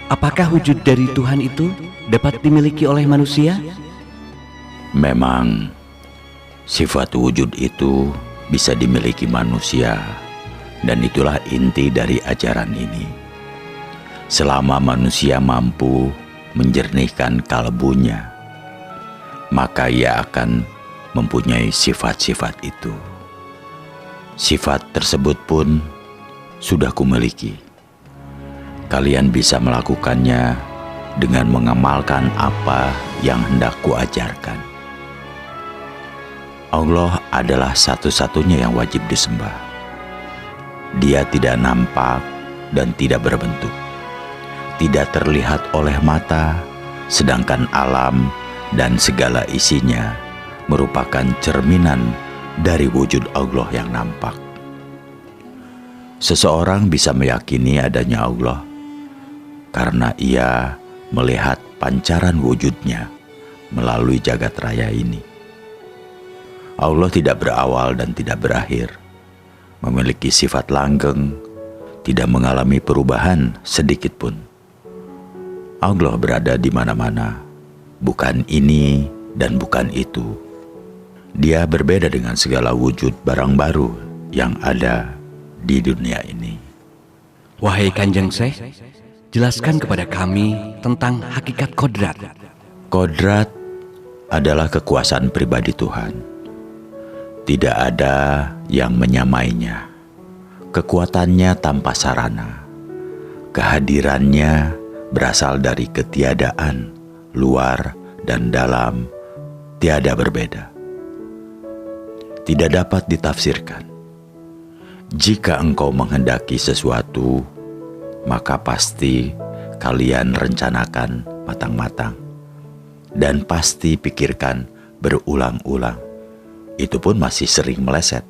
Apakah wujud dari Tuhan itu dapat dimiliki oleh manusia? Memang sifat wujud itu bisa dimiliki manusia, dan itulah inti dari ajaran ini. Selama manusia mampu menjernihkan kalbunya, maka ia akan mempunyai sifat-sifat itu. Sifat tersebut pun sudah kumiliki. Kalian bisa melakukannya dengan mengamalkan apa yang hendak kuajarkan. Allah adalah satu-satunya yang wajib disembah. Dia tidak nampak dan tidak berbentuk, tidak terlihat oleh mata, sedangkan alam dan segala isinya merupakan cerminan dari wujud Allah yang nampak. Seseorang bisa meyakini adanya Allah karena ia melihat pancaran wujudnya melalui jagat raya ini. Allah tidak berawal dan tidak berakhir, memiliki sifat langgeng, tidak mengalami perubahan sedikit pun. Allah berada di mana-mana, bukan ini dan bukan itu. Dia berbeda dengan segala wujud barang baru yang ada di dunia ini. Wahai Kanjeng Syekh, jelaskan kepada kami tentang hakikat kodrat. Kodrat adalah kekuasaan pribadi Tuhan. Tidak ada yang menyamainya. Kekuatannya tanpa sarana. Kehadirannya berasal dari ketiadaan, luar dan dalam, tiada berbeda. Tidak dapat ditafsirkan. Jika engkau menghendaki sesuatu, maka pasti kalian rencanakan matang-matang dan pasti pikirkan berulang-ulang. Itu pun masih sering meleset.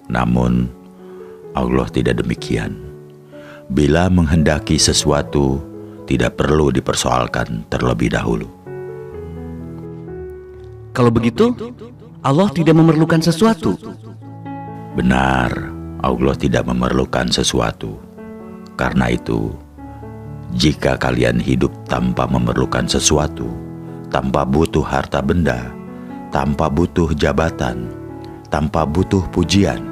Namun Allah tidak demikian. Bila menghendaki sesuatu, tidak perlu dipersoalkan terlebih dahulu. Kalau begitu, Allah tidak memerlukan sesuatu. Benar, Allah tidak memerlukan sesuatu. Karena itu, jika kalian hidup tanpa memerlukan sesuatu, tanpa butuh harta benda, tanpa butuh jabatan, tanpa butuh pujian,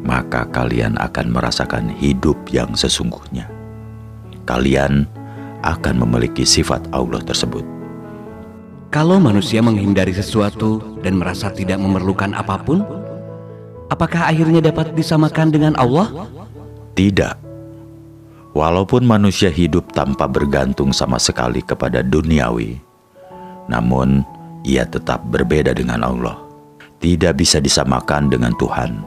maka kalian akan merasakan hidup yang sesungguhnya. Kalian akan memiliki sifat Allah tersebut. Kalau manusia menghindari sesuatu dan merasa tidak memerlukan apapun, apakah akhirnya dapat disamakan dengan Allah? Tidak. Walaupun manusia hidup tanpa bergantung sama sekali kepada duniawi, namun ia tetap berbeda dengan Allah. Tidak bisa disamakan dengan Tuhan.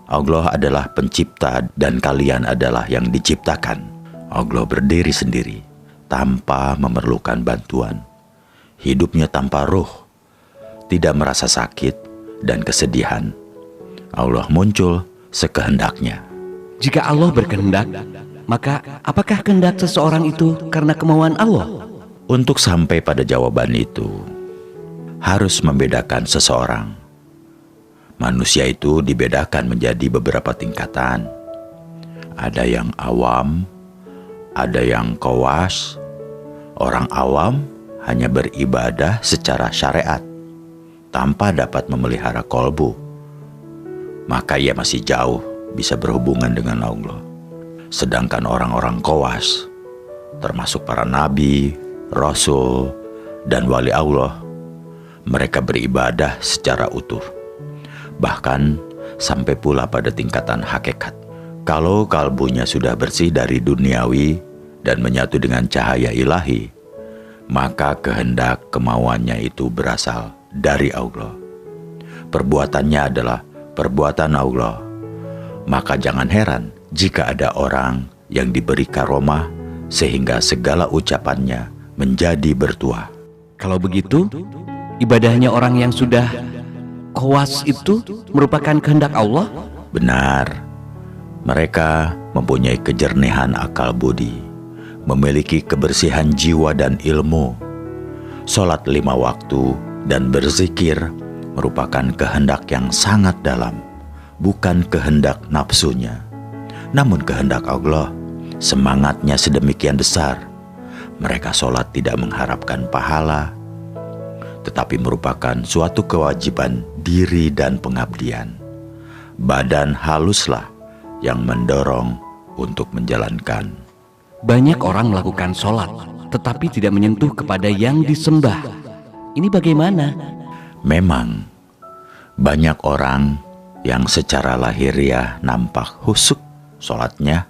Allah adalah pencipta dan kalian adalah yang diciptakan. Allah berdiri sendiri tanpa memerlukan bantuan. Hidupnya tanpa ruh, tidak merasa sakit dan kesedihan. Allah muncul sekehendaknya. Jika Allah berkehendak, maka apakah kehendak seseorang itu karena kemauan Allah? Untuk sampai pada jawaban itu, harus membedakan seseorang. Manusia itu dibedakan menjadi beberapa tingkatan. Ada yang awam, ada yang khawas. Orang awam hanya beribadah secara syariat, tanpa dapat memelihara kolbu. Maka ia masih jauh bisa berhubungan dengan Allah. Sedangkan orang-orang khawas, termasuk para nabi, rasul, dan wali Allah, mereka beribadah secara utuh. Bahkan sampai pula pada tingkatan hakikat. Kalau kalbunya sudah bersih dari duniawi dan menyatu dengan cahaya ilahi, maka kehendak kemauannya itu berasal dari Allah. Perbuatannya adalah perbuatan Allah. Maka jangan heran jika ada orang yang diberi karomah sehingga segala ucapannya menjadi bertuah. Kalau begitu, ibadahnya orang yang sudah khawas itu merupakan kehendak Allah? Benar, mereka mempunyai kejernihan akal budi, memiliki kebersihan jiwa dan ilmu. Sholat 5 waktu dan berzikir merupakan kehendak yang sangat dalam, bukan kehendak nafsunya, namun kehendak Allah, Semangatnya sedemikian besar. Mereka sholat tidak mengharapkan pahala, tetapi merupakan suatu kewajiban diri dan pengabdian. Badan haluslah yang mendorong untuk menjalankan. Banyak orang melakukan sholat, tetapi tidak menyentuh kepada yang disembah. Ini bagaimana? Memang, banyak orang yang secara lahiriah nampak khusyuk sholatnya,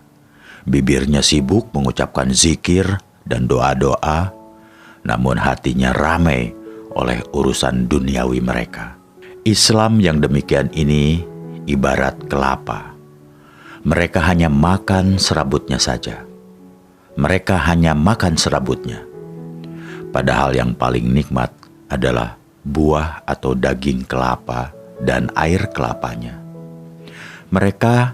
bibirnya sibuk mengucapkan zikir dan doa-doa, namun hatinya ramai oleh urusan duniawi mereka. Islam yang demikian ini ibarat kelapa. Mereka hanya makan serabutnya saja. Mereka hanya makan serabutnya. Padahal yang paling nikmat adalah buah atau daging kelapa dan air kelapanya. Mereka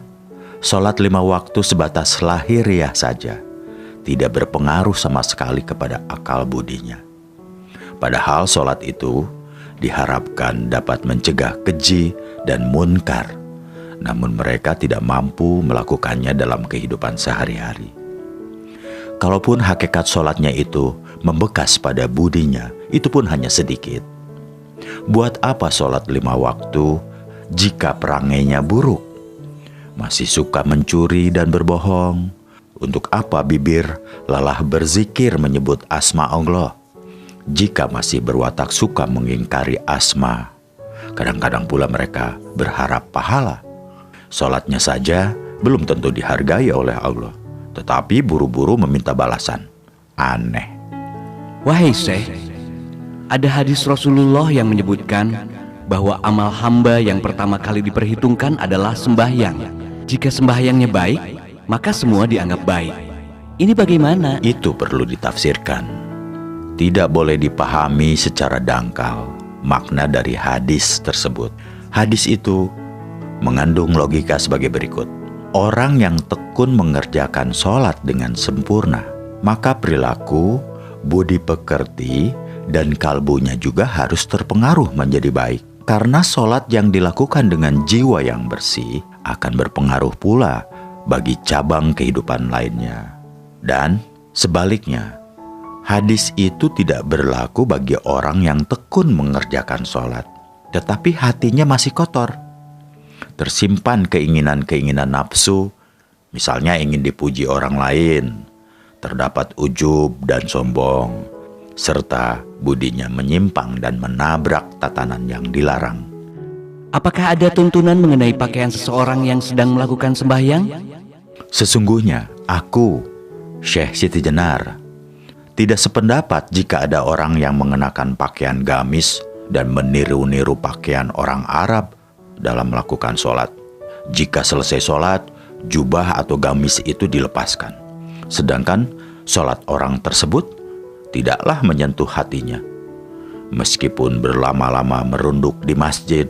sholat 5 waktu sebatas lahiriah saja, tidak berpengaruh sama sekali kepada akal budinya. Padahal sholat itu diharapkan dapat mencegah keji dan munkar, namun mereka tidak mampu melakukannya dalam kehidupan sehari-hari. Kalaupun hakikat sholatnya itu membekas pada budinya, itu pun hanya sedikit. Buat apa sholat 5 waktu jika perangainya buruk? Masih suka mencuri dan berbohong. Untuk apa bibir lelah berzikir menyebut asma Allah jika masih berwatak suka mengingkari asma? Kadang-kadang pula mereka berharap pahala. Sholatnya saja belum tentu dihargai oleh Allah, tetapi buru-buru meminta balasan. Aneh. Wahai Syekh, ada hadis Rasulullah yang menyebutkan bahwa amal hamba yang pertama kali diperhitungkan adalah sembahyang. Jika sembahyangnya baik, maka semua dianggap baik. Ini bagaimana? Itu perlu ditafsirkan. Tidak boleh dipahami secara dangkal makna dari hadis tersebut. Hadis itu mengandung logika sebagai berikut. Orang yang tekun mengerjakan sholat dengan sempurna, maka perilaku, budi pekerti, dan kalbunya juga harus terpengaruh menjadi baik. Karena sholat yang dilakukan dengan jiwa yang bersih akan berpengaruh pula bagi cabang kehidupan lainnya. Dan sebaliknya, hadis itu tidak berlaku bagi orang yang tekun mengerjakan sholat, tetapi hatinya masih kotor. Tersimpan keinginan-keinginan nafsu, misalnya ingin dipuji orang lain, terdapat ujub dan sombong, serta budinya menyimpang dan menabrak tatanan yang dilarang. Apakah ada tuntunan mengenai pakaian seseorang yang sedang melakukan sembahyang? Sesungguhnya aku, Syekh Siti Jenar, tidak sependapat jika ada orang yang mengenakan pakaian gamis dan meniru-niru pakaian orang Arab dalam melakukan sholat. Jika selesai sholat, jubah atau gamis itu dilepaskan. Sedangkan sholat orang tersebut tidaklah menyentuh hatinya. Meskipun berlama-lama merunduk di masjid,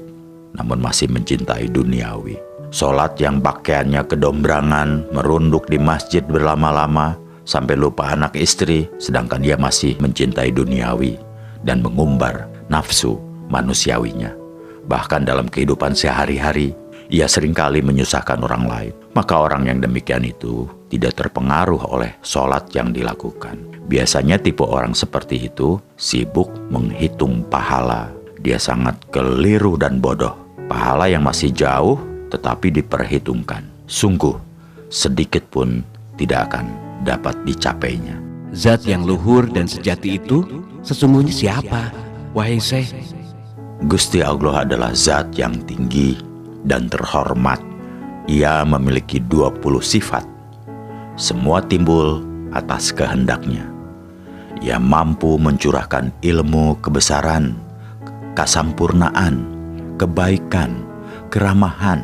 namun masih mencintai duniawi. Sholat yang pakaiannya kedombrangan, merunduk di masjid berlama-lama, sampai lupa anak istri, sedangkan dia masih mencintai duniawi dan mengumbar nafsu manusiawinya. Bahkan dalam kehidupan sehari-hari, ia seringkali menyusahkan orang lain. Maka orang yang demikian itu tidak terpengaruh oleh sholat yang dilakukan. Biasanya tipe orang seperti itu sibuk menghitung pahala. Dia sangat keliru dan bodoh. Pahala yang masih jauh tetapi diperhitungkan. Sungguh, sedikit pun tidak akan dapat dicapainya. Zat yang luhur dan sejati itu sesungguhnya siapa, wahai Syekh? Gusti Allah adalah zat yang tinggi dan terhormat. Ia memiliki 20 sifat. Semua timbul atas kehendaknya. Ia mampu mencurahkan ilmu kebesaran, kesampurnaan, kebaikan, keramahan,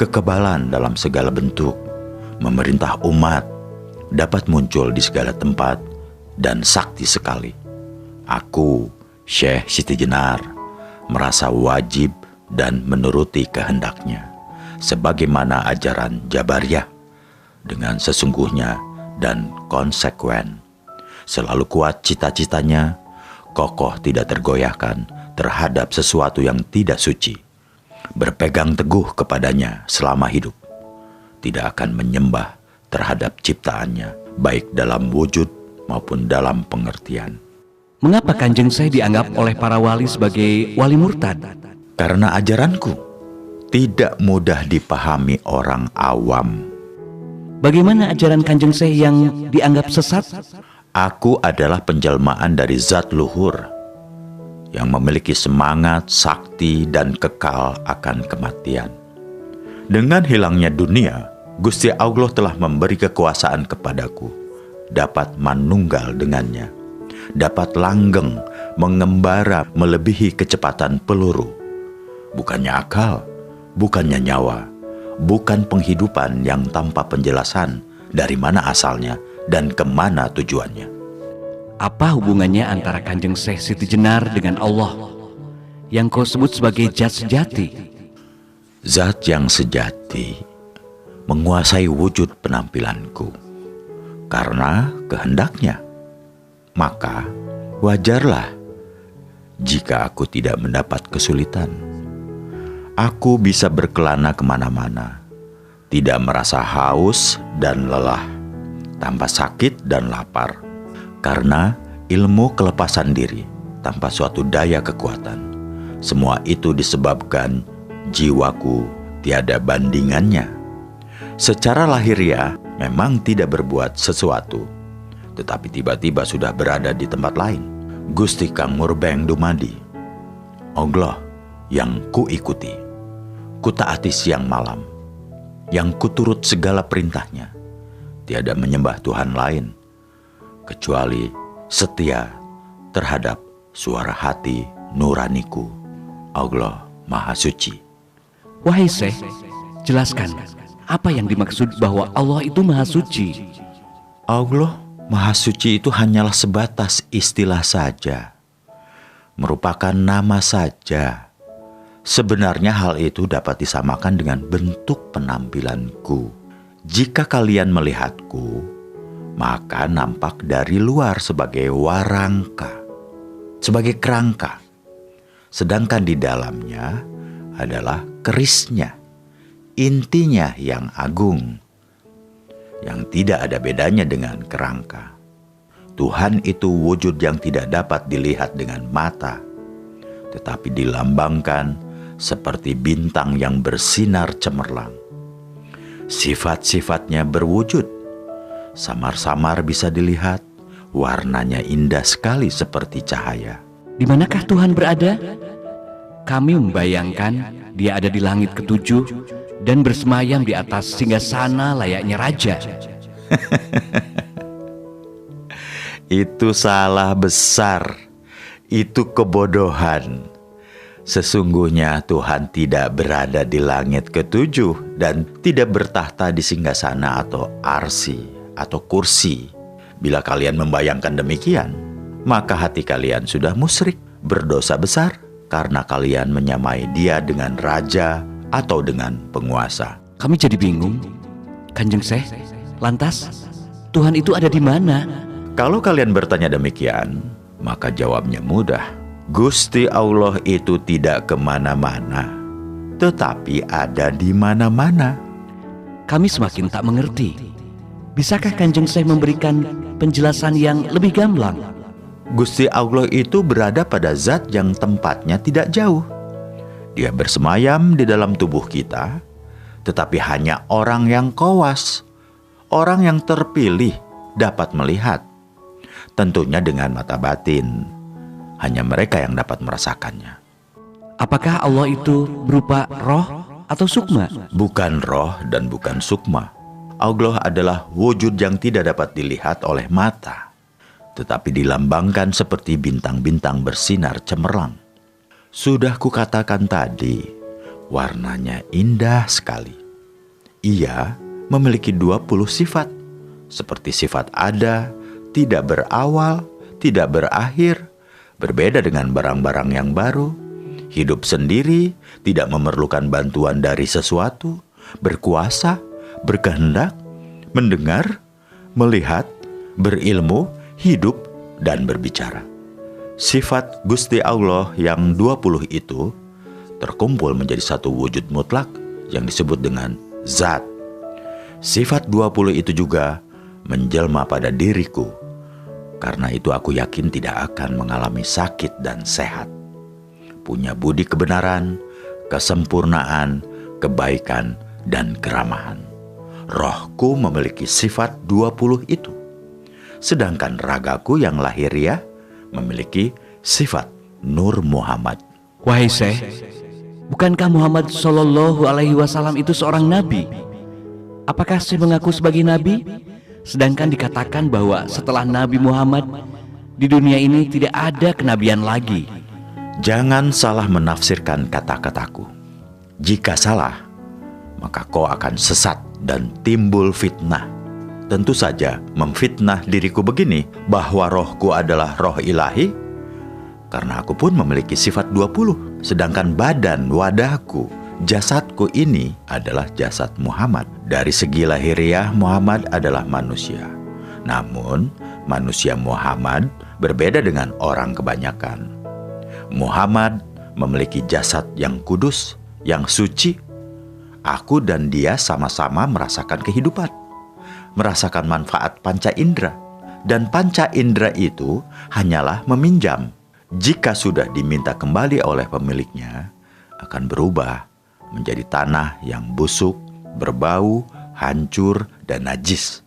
kekebalan dalam segala bentuk, memerintah umat, dapat muncul di segala tempat, dan sakti sekali. Aku, Syekh Siti Jenar, merasa wajib dan menuruti kehendaknya, sebagaimana ajaran Jabariyah, dengan sesungguhnya dan konsekuen. Selalu kuat cita-citanya, kokoh tidak tergoyahkan terhadap sesuatu yang tidak suci, berpegang teguh kepadanya selama hidup, tidak akan menyembah terhadap ciptaannya, baik dalam wujud maupun dalam pengertian. Mengapa Kanjeng Syekh dianggap oleh para wali sebagai wali murtad? Karena ajaranku tidak mudah dipahami orang awam. Bagaimana ajaran Kanjeng Syekh yang dianggap sesat? Aku adalah penjelmaan dari zat luhur yang memiliki semangat, sakti, dan kekal akan kematian. Dengan hilangnya dunia, Gusti Allah telah memberi kekuasaan kepadaku, dapat manunggal dengannya, dapat langgeng, mengembara melebihi kecepatan peluru. Bukannya akal, bukannya nyawa, bukan penghidupan yang tanpa penjelasan dari mana asalnya dan kemana tujuannya. Apa hubungannya antara Kanjeng Syekh Siti Jenar dengan Allah yang kau sebut sebagai zat sejati? Zat yang sejati menguasai wujud penampilanku karena kehendaknya. Maka wajarlah jika aku tidak mendapat kesulitan. Aku bisa berkelana kemana-mana, tidak merasa haus dan lelah, tanpa sakit dan lapar, karena ilmu kelepasan diri tanpa suatu daya kekuatan. Semua itu disebabkan jiwaku tiada bandingannya. Secara lahiriah memang tidak berbuat sesuatu, tetapi tiba-tiba sudah berada di tempat lain. Gusti Kang Murbeng dumadi, Allah yang kuikuti, kutaati siang malam, yang kuturut segala perintahnya. Tiada menyembah Tuhan lain kecuali setia terhadap suara hati nuraniku. Allah Maha Suci. Wahai Syekh, jelaskan apa yang dimaksud bahwa Allah itu Maha Suci? Allah Maha Suci itu hanyalah sebatas istilah saja, merupakan nama saja. Sebenarnya hal itu dapat disamakan dengan bentuk penampilanku. Jika kalian melihatku, maka nampak dari luar sebagai warangka, sebagai kerangka. Sedangkan di dalamnya adalah kerisnya, intinya yang agung, yang tidak ada bedanya dengan kerangka. Tuhan itu wujud yang tidak dapat dilihat dengan mata, tetapi dilambangkan seperti bintang yang bersinar cemerlang. Sifat-sifatnya berwujud, samar-samar bisa dilihat, warnanya indah sekali seperti cahaya. Di manakah Tuhan berada? Kami membayangkan Dia ada di langit ketujuh dan bersemayam di atas singgasana layaknya raja. Itu salah besar, itu kebodohan. Sesungguhnya Tuhan tidak berada di langit ketujuh dan tidak bertahta di singgasana atau arsi atau kursi. Bila kalian membayangkan demikian, maka hati kalian sudah musyrik, berdosa besar, karena kalian menyamai Dia dengan raja atau dengan penguasa. Kami jadi bingung, Kanjeng Syekh. Lantas, Tuhan itu ada di mana? Kalau kalian bertanya demikian, maka jawabnya mudah. Gusti Allah itu tidak kemana-mana, tetapi ada di mana-mana. Kami semakin tak mengerti. Bisakah Kanjeng Syekh memberikan penjelasan yang lebih gamblang? Gusti Allah itu berada pada zat yang tempatnya tidak jauh. Dia bersemayam di dalam tubuh kita, tetapi hanya orang yang kowas, orang yang terpilih dapat melihat. Tentunya dengan mata batin. Hanya mereka yang dapat merasakannya. Apakah Allah itu berupa roh atau sukma? Bukan roh dan bukan sukma. Allah adalah wujud yang tidak dapat dilihat oleh mata, tetapi dilambangkan seperti bintang-bintang bersinar cemerlang. Sudah kukatakan tadi, warnanya indah sekali. Ia memiliki 20 sifat, seperti sifat ada, tidak berawal, tidak berakhir, berbeda dengan barang-barang yang baru, hidup sendiri, tidak memerlukan bantuan dari sesuatu, berkuasa, berkehendak, mendengar, melihat, berilmu, hidup, dan berbicara. Sifat Gusti Allah yang 20 itu terkumpul menjadi satu wujud mutlak yang disebut dengan zat. Sifat 20 itu juga menjelma pada diriku. Karena itu aku yakin tidak akan mengalami sakit dan sehat. Punya budi kebenaran, kesempurnaan, kebaikan, dan keramahan. Rohku memiliki sifat 20 itu. Sedangkan ragaku yang lahiriah memiliki sifat Nur Muhammad. Wahai Syekh, bukankah Muhammad Shallallahu Alaihi Wasallam itu seorang nabi? Apakah Syekh mengaku sebagai nabi? Sedangkan dikatakan bahwa setelah Nabi Muhammad di dunia ini tidak ada kenabian lagi. Jangan salah menafsirkan kata-kataku. Jika salah, maka kau akan sesat dan timbul fitnah. Tentu saja memfitnah diriku begini, bahwa rohku adalah roh ilahi, karena aku pun memiliki sifat 20. Sedangkan badan, wadahku, jasadku ini adalah jasad Muhammad. Dari segi lahiriah, Muhammad adalah manusia. Namun, manusia Muhammad berbeda dengan orang kebanyakan. Muhammad memiliki jasad yang kudus, yang suci. Aku dan dia sama-sama merasakan kehidupan, merasakan manfaat panca indera. Dan panca indera itu hanyalah meminjam. Jika sudah diminta kembali oleh pemiliknya, akan berubah menjadi tanah yang busuk, berbau, hancur, dan najis.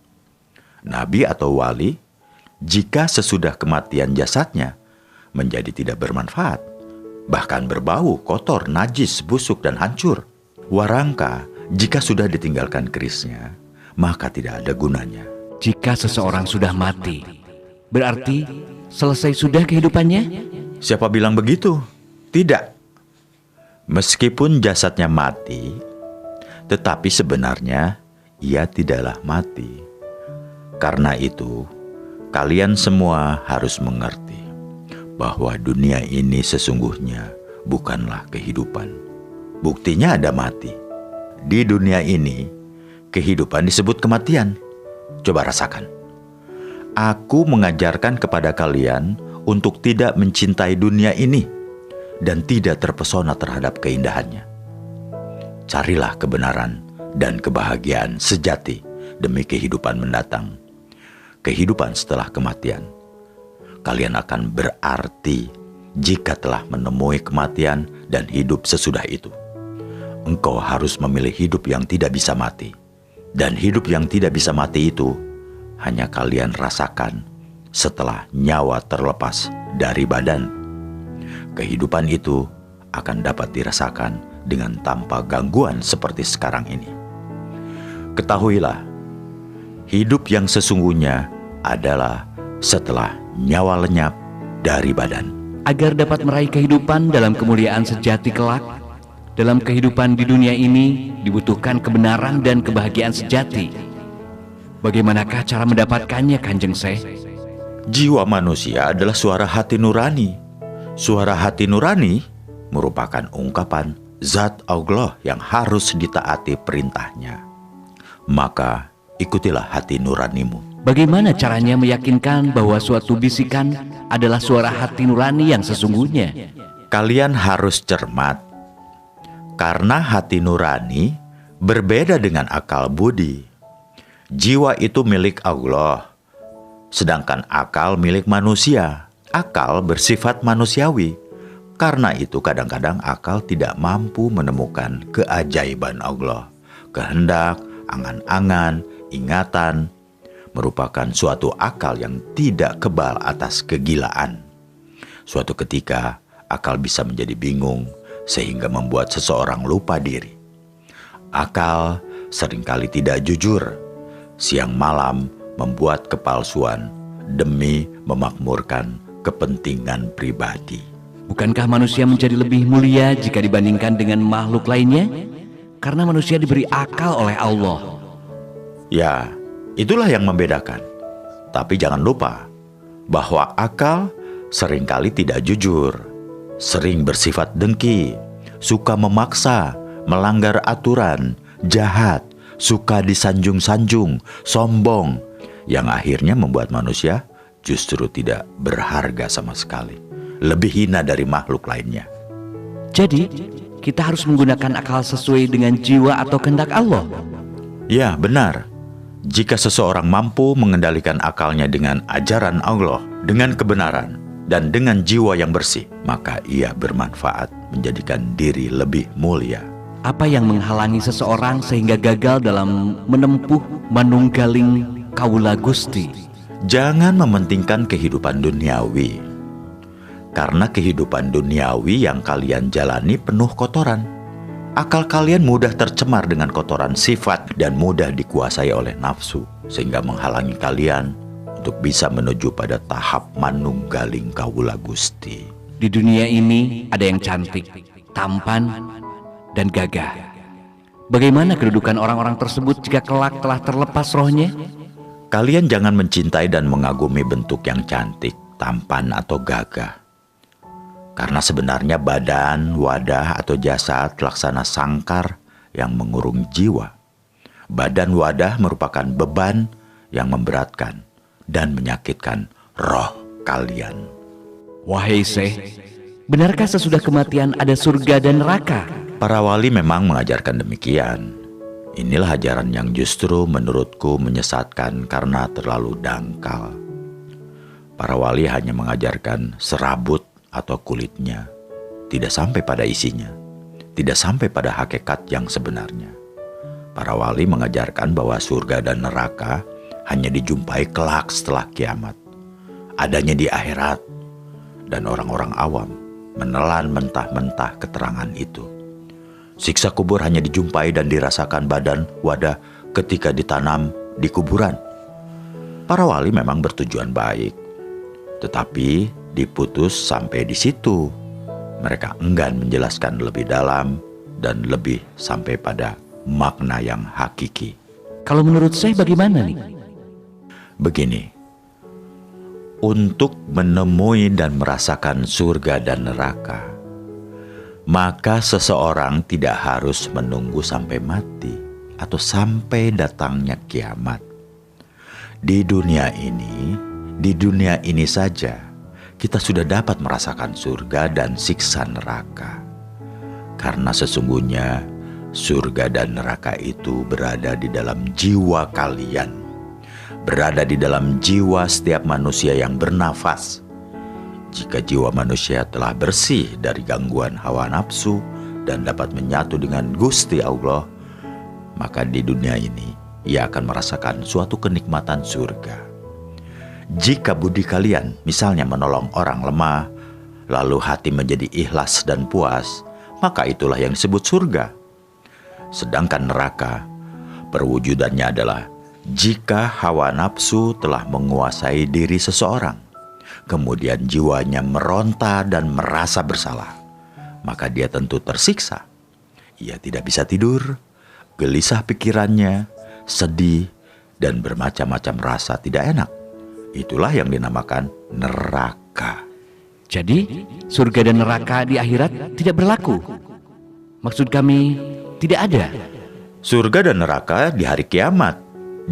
Nabi atau wali, jika sesudah kematian jasadnya menjadi tidak bermanfaat, bahkan berbau, kotor, najis, busuk, dan hancur. Warangka, jika sudah ditinggalkan kerisnya, maka tidak ada gunanya. Jika seseorang sudah mati, berarti selesai sudah kehidupannya? Siapa bilang begitu? Tidak. Meskipun jasadnya mati, tetapi sebenarnya ia tidaklah mati. Karena itu, kalian semua harus mengerti bahwa dunia ini sesungguhnya bukanlah kehidupan. Buktinya ada mati. Di dunia ini, kehidupan disebut kematian. Coba rasakan. Aku mengajarkan kepada kalian untuk tidak mencintai dunia ini dan tidak terpesona terhadap keindahannya. Carilah kebenaran dan kebahagiaan sejati demi kehidupan mendatang. Kehidupan setelah kematian. Kalian akan berarti jika telah menemui kematian dan hidup sesudah itu. Engkau harus memilih hidup yang tidak bisa mati. Dan hidup yang tidak bisa mati itu hanya kalian rasakan setelah nyawa terlepas dari badan. Kehidupan itu akan dapat dirasakan dengan tanpa gangguan seperti sekarang ini. Ketahuilah, hidup yang sesungguhnya adalah setelah nyawa lenyap dari badan. Agar dapat meraih kehidupan dalam kemuliaan sejati kelak, dalam kehidupan di dunia ini dibutuhkan kebenaran dan kebahagiaan sejati. Bagaimanakah cara mendapatkannya, Kanjeng Syekh? Jiwa manusia adalah suara hati nurani. Suara hati nurani merupakan ungkapan zat Allah yang harus ditaati perintahnya. Maka ikutilah hati nuranimu. Bagaimana caranya meyakinkan bahwa suatu bisikan adalah suara hati nurani yang sesungguhnya? Kalian harus cermat. Karena hati nurani berbeda dengan akal budi. Jiwa itu milik Allah, sedangkan akal milik manusia. Akal bersifat manusiawi. Karena itu kadang-kadang akal tidak mampu menemukan keajaiban Allah. Kehendak, angan-angan, ingatan merupakan suatu akal yang tidak kebal atas kegilaan. Suatu ketika akal bisa menjadi bingung sehingga membuat seseorang lupa diri. Akal seringkali tidak jujur. Siang malam membuat kepalsuan demi memakmurkan kepentingan pribadi. Bukankah manusia menjadi lebih mulia jika dibandingkan dengan makhluk lainnya? Karena manusia diberi akal oleh Allah. Ya, itulah yang membedakan. Tapi jangan lupa bahwa akal seringkali tidak jujur, sering bersifat dengki, suka memaksa, melanggar aturan, jahat, suka disanjung-sanjung, sombong, yang akhirnya membuat manusia justru tidak berharga sama sekali, lebih hina dari makhluk lainnya. Jadi, kita harus menggunakan akal sesuai dengan jiwa atau kehendak Allah. Ya, benar. Jika seseorang mampu mengendalikan akalnya dengan ajaran Allah, dengan kebenaran, dan dengan jiwa yang bersih, maka ia bermanfaat menjadikan diri lebih mulia. Apa yang menghalangi seseorang sehingga gagal dalam menempuh manunggaling kaula Gusti? Jangan mementingkan kehidupan duniawi, karena kehidupan duniawi yang kalian jalani penuh kotoran. Akal kalian mudah tercemar dengan kotoran sifat dan mudah dikuasai oleh nafsu, sehingga menghalangi kalian untuk bisa menuju pada tahap manunggaling kaula Gusti. Di dunia ini ada yang cantik, tampan, dan gagah. Bagaimana kedudukan orang-orang tersebut jika kelak telah terlepas rohnya? Kalian jangan mencintai dan mengagumi bentuk yang cantik, tampan, atau gagah. Karena sebenarnya badan, wadah, atau jasad laksana sangkar yang mengurung jiwa. Badan wadah merupakan beban yang memberatkan dan menyakitkan roh kalian. Wahai Syekh, benarkah sesudah kematian ada surga dan neraka? Para wali memang mengajarkan demikian. Inilah ajaran yang justru menurutku menyesatkan karena terlalu dangkal. Para wali hanya mengajarkan serabut atau kulitnya, tidak sampai pada isinya, tidak sampai pada hakikat yang sebenarnya. Para wali mengajarkan bahwa surga dan neraka hanya dijumpai kelak setelah kiamat, adanya di akhirat, dan orang-orang awam menelan mentah-mentah keterangan itu. Siksa kubur hanya dijumpai dan dirasakan badan wadah ketika ditanam di kuburan. Para wali memang bertujuan baik, tetapi diputus sampai di situ. Mereka enggan menjelaskan lebih dalam dan lebih sampai pada makna yang hakiki. Kalau menurut saya bagaimana nih? Begini, untuk menemui dan merasakan surga dan neraka, maka seseorang tidak harus menunggu sampai mati atau sampai datangnya kiamat. Di dunia ini saja kita sudah dapat merasakan surga dan siksa neraka. Karena sesungguhnya surga dan neraka itu berada di dalam jiwa kalian, berada di dalam jiwa setiap manusia yang bernafas. Jika jiwa manusia telah bersih dari gangguan hawa nafsu dan dapat menyatu dengan Gusti Allah, maka di dunia ini ia akan merasakan suatu kenikmatan surga. Jika budi kalian misalnya menolong orang lemah, lalu hati menjadi ikhlas dan puas, maka itulah yang disebut surga. Sedangkan neraka, perwujudannya adalah jika hawa nafsu telah menguasai diri seseorang, kemudian jiwanya meronta dan merasa bersalah, maka dia tentu tersiksa. Ia tidak bisa tidur, gelisah pikirannya, sedih, dan bermacam-macam rasa tidak enak. Itulah yang dinamakan neraka. Jadi, surga dan neraka di akhirat tidak berlaku? Maksud kami, tidak ada. Surga dan neraka di hari kiamat,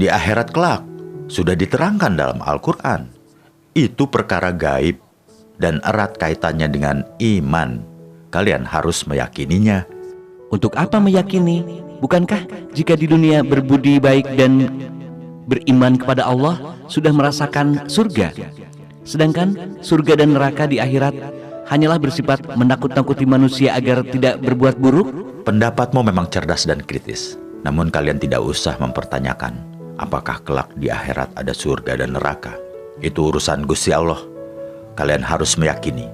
di akhirat kelak, sudah diterangkan dalam Al-Quran. Itu perkara gaib dan erat kaitannya dengan iman. Kalian harus meyakininya. Untuk apa meyakini? Bukankah jika di dunia berbudi baik dan beriman kepada Allah sudah merasakan surga? Sedangkan surga dan neraka di akhirat hanyalah bersifat menakut-nakuti manusia agar tidak berbuat buruk? Pendapatmu memang cerdas dan kritis. Namun kalian tidak usah mempertanyakan apakah kelak di akhirat ada surga dan neraka. Itu urusan Gusti Allah. Kalian harus meyakini,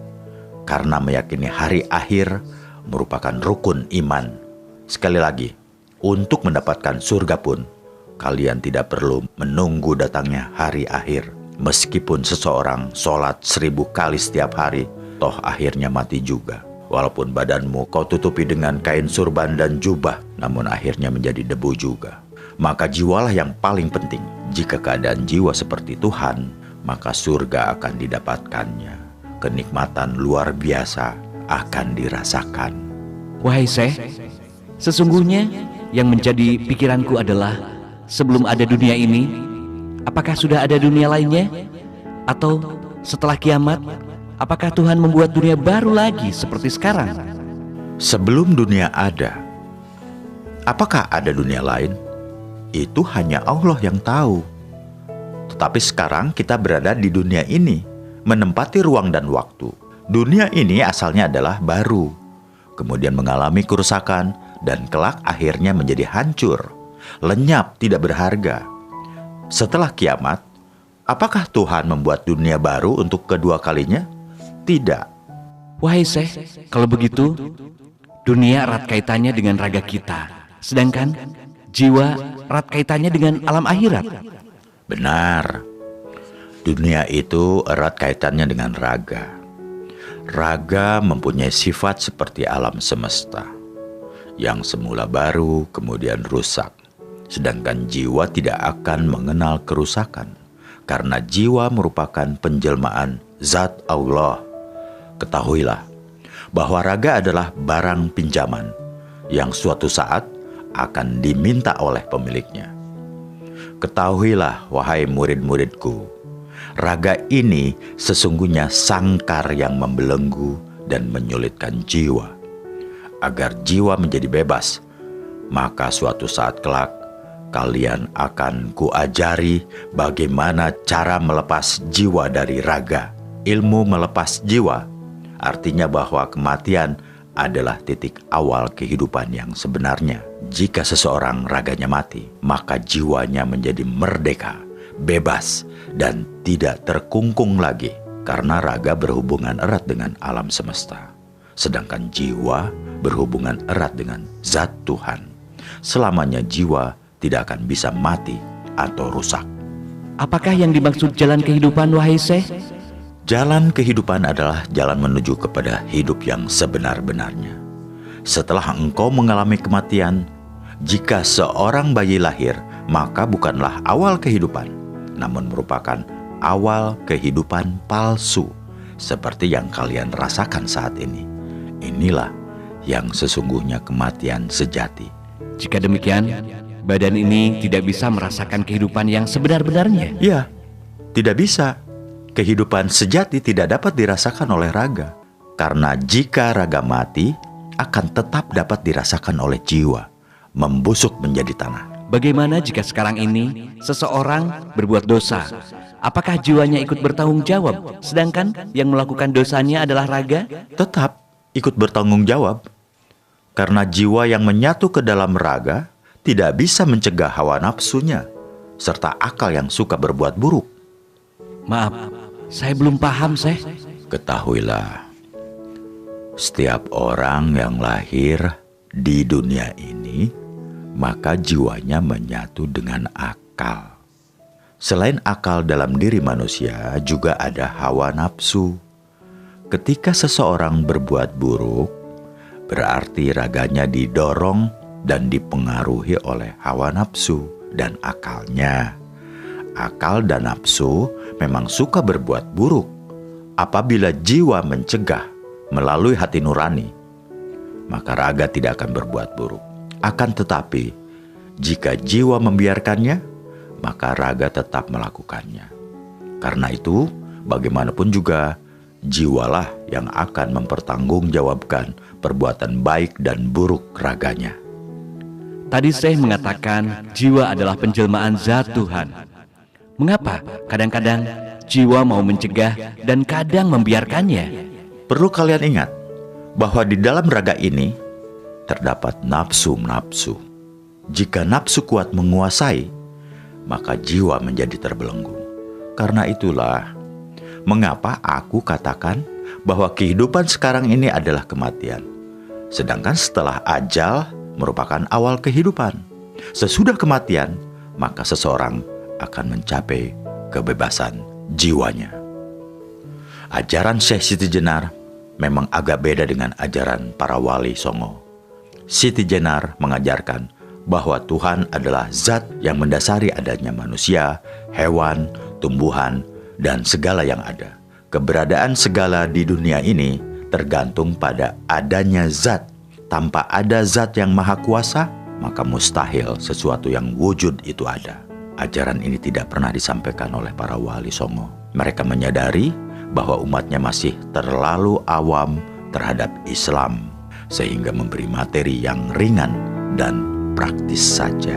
karena meyakini hari akhir merupakan rukun iman. Sekali lagi, untuk mendapatkan surga pun kalian tidak perlu menunggu datangnya hari akhir. Meskipun seseorang sholat 1000 kali setiap hari, toh akhirnya mati juga. Walaupun badanmu kau tutupi dengan kain surban dan jubah, namun akhirnya menjadi debu juga. Maka jiwalah yang paling penting. Jika keadaan jiwa seperti Tuhan, maka surga akan didapatkannya. Kenikmatan luar biasa akan dirasakan. Wahai Syekh, sesungguhnya yang menjadi pikiranku adalah sebelum ada dunia ini, apakah sudah ada dunia lainnya? Atau setelah kiamat, apakah Tuhan membuat dunia baru lagi seperti sekarang? Sebelum dunia ada, apakah ada dunia lain? itu hanya Allah yang tahu. Tetapi sekarang kita berada di dunia ini, menempati ruang dan waktu. Dunia ini asalnya adalah baru, kemudian mengalami kerusakan, dan kelak akhirnya menjadi hancur, lenyap, tidak berharga. Setelah kiamat, apakah Tuhan membuat dunia baru untuk kedua kalinya? Tidak. Wahai Syekh, kalau begitu, dunia erat kaitannya dengan raga kita, sedangkan jiwa erat kaitannya dengan alam akhirat. Benar. Dunia itu erat kaitannya dengan raga. Raga mempunyai sifat seperti alam semesta, yang semula baru kemudian rusak. Sedangkan jiwa tidak akan mengenal kerusakan, karena jiwa merupakan penjelmaan zat Allah. Ketahuilah bahwa raga adalah barang pinjaman yang suatu saat akan diminta oleh pemiliknya. Ketahuilah, wahai murid-muridku, raga ini sesungguhnya sangkar yang membelenggu dan menyulitkan jiwa. Agar jiwa menjadi bebas, maka suatu saat kelak kalian akan kuajari bagaimana cara melepas jiwa dari raga. Ilmu melepas jiwa artinya bahwa kematian adalah titik awal kehidupan yang sebenarnya. Jika seseorang raganya mati, maka jiwanya menjadi merdeka, bebas, dan tidak terkungkung lagi, karena raga berhubungan erat dengan alam semesta, sedangkan jiwa berhubungan erat dengan zat Tuhan. Selamanya jiwa tidak akan bisa mati atau rusak. Apakah yang dimaksud jalan kehidupan, wahai Syekh? Jalan kehidupan adalah jalan menuju kepada hidup yang sebenar-benarnya. Setelah engkau mengalami kematian, jika seorang bayi lahir, maka bukanlah awal kehidupan, namun merupakan awal kehidupan palsu, seperti yang kalian rasakan saat ini. Inilah yang sesungguhnya kematian sejati. Jika demikian, badan ini tidak bisa merasakan kehidupan yang sebenar-benarnya. Ya, tidak bisa. Kehidupan sejati tidak dapat dirasakan oleh raga, karena jika raga mati, akan tetap dapat dirasakan oleh jiwa, membusuk menjadi tanah. Bagaimana jika sekarang ini seseorang berbuat dosa? Apakah jiwanya ikut bertanggung jawab, sedangkan yang melakukan dosanya adalah raga? Tetap ikut bertanggung jawab, karena jiwa yang menyatu ke dalam raga tidak bisa mencegah hawa nafsunya, serta akal yang suka berbuat buruk. Maaf, saya belum paham, Syekh. Ketahuilah, setiap orang yang lahir di dunia ini, maka jiwanya menyatu dengan akal. Selain akal dalam diri manusia, juga ada hawa nafsu. Ketika seseorang berbuat buruk, berarti raganya didorong dan dipengaruhi oleh hawa nafsu dan akalnya. Akal dan nafsu memang suka berbuat buruk. Apabila jiwa mencegah melalui hati nurani, maka raga tidak akan berbuat buruk. Akan tetapi, jika jiwa membiarkannya, maka raga tetap melakukannya. Karena itu, bagaimanapun juga, jiwalah yang akan mempertanggungjawabkan perbuatan baik dan buruk raganya. Tadi Syekh mengatakan jiwa adalah penjelmaan zat Tuhan. Mengapa kadang-kadang jiwa mau mencegah dan kadang membiarkannya? Perlu kalian ingat bahwa di dalam raga ini terdapat nafsu-nafsu. Jika nafsu kuat menguasai, maka jiwa menjadi terbelenggu. Karena itulah mengapa aku katakan bahwa kehidupan sekarang ini adalah kematian, sedangkan setelah ajal merupakan awal kehidupan. Sesudah kematian, maka seseorang akan mencapai kebebasan jiwanya. Ajaran Syekh Siti Jenar memang agak beda dengan ajaran para wali songo. Siti Jenar mengajarkan bahwa Tuhan adalah zat yang mendasari adanya manusia, hewan, tumbuhan, dan segala yang ada. Keberadaan segala di dunia ini tergantung pada adanya zat. Tanpa ada zat yang maha kuasa, maka mustahil sesuatu yang wujud itu ada. Ajaran ini tidak pernah disampaikan oleh para wali songo. Mereka menyadari bahwa umatnya masih terlalu awam terhadap Islam, sehingga memberi materi yang ringan dan praktis saja.